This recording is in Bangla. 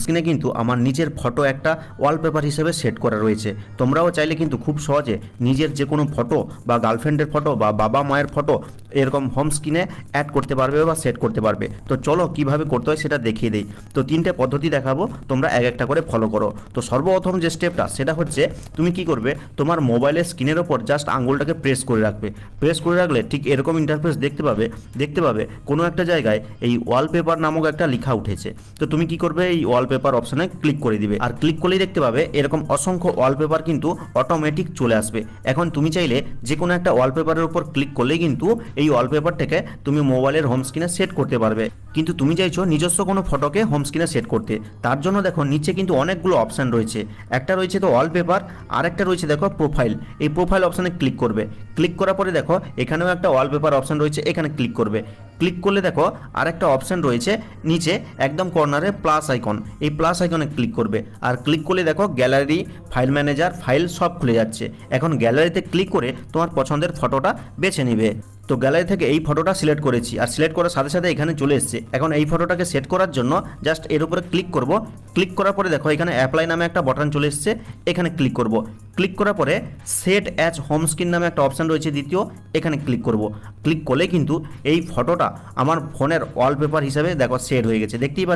স্ক্রিনে কিন্তু আমার নিজের ফটো একটা ওয়ালপেপার হিসেবে সেট করা রয়েছে। তোমরাও চাইলে কিন্তু খুব সহজে নিজের যে কোনো ফটো বা গার্লফ্রেন্ডের ফটো বা বাবা মায়ের ফটো এরকম হোম স্ক্রিনে অ্যাড করতে পারবে বা সেট করতে পারবে। তো চলো কিভাবে করতে হয় সেটা দেখিয়ে দিই। তো তিনটে পদ্ধতি দেখাবো, তোমরা এক একটা করে ফলো করো। তো সর্বপ্রথম যে স্টেপটা সেটা হচ্ছে তুমি কি করবে, তোমার মোবাইলের স্ক্রিনের ওপর জাস্ট আঙুলটাকে প্রেস করে রাখবে। প্রেস করে রাখলে ঠিক এরকম ইন্টারফেস দেখতে পাবে কোনো একটা জায়গায় এই ওয়ালপেপার নামক একটা লেখা উঠেছে। তো তুমি কি করবে, এই ওয়ালপেপার অপশনে ক্লিক করে দিবে, আর ক্লিক করলেই দেখতে পাবে এরকম অসংখ্য ওয়ালপেপার কিন্তু অটোমেটিক চলে আসবে। এখন তুমি চাইলে যে কোনো একটা ওয়ালপেপারের উপর ক্লিক করলেই কিন্তু এই ওয়ালপেপারটাকে তুমি মোবাইলের হোম স্ক্রিনে সেট করতে পারবে। কিন্তু তুমি চাইছো নিজস্ব কোনো ফটোকে হোম স্ক্রিনে সেট করতে, তার জন্য দেখো নিচে কিন্তু অনেকগুলো অপশান রয়েছে। একটা রয়েছে তো ওয়ালপেপার, আর একটা রয়েছে দেখো প্রোফাইল। এই প্রোফাইল অপশানে ক্লিক করবে। ক্লিক করার পরে দেখো এখানেও একটা ওয়ালপেপার অপশান রয়েছে, এখানে ক্লিক করবে। ক্লিক করলে দেখো আরেকটা অপশান রয়েছে নিচে একদম কর্নারে প্লাস আইকন, এই প্লাস আইকনে ক্লিক করবে। আর ক্লিক করলে দেখো গ্যালারি, ফাইল ম্যানেজার, ফাইল সব খুলে যাচ্ছে। এখন গ্যালারিতে ক্লিক করে তোমার পছন্দের ফটোটা বেছে নিবে। তো গ্যালারি থেকে এই ফটোটা সিলেক্ট করেছি, আর সিলেক্ট করার সাথে সাথে এখানে চলে এসেছে। এখন এই ফটোটাকে সেট করার জন্য জাস্ট এর উপরে ক্লিক করব। ক্লিক করার পরে দেখো এখানে অ্যাপ্লাই নামে একটা বাটন চলে এসেছে, এখানে ক্লিক করব। ক্লিক করার পরে সেট অ্যাজ হোম স্ক্রিন নামে একটা অপশান রয়েছে দ্বিতীয়, এখানে ক্লিক করব। ক্লিক করলে কিন্তু এই ফটোটা আমার ফোনের ওয়ালপেপার হিসাবে দেখো সেট হয়ে গেছে, দেখতেই পাচ্ছ।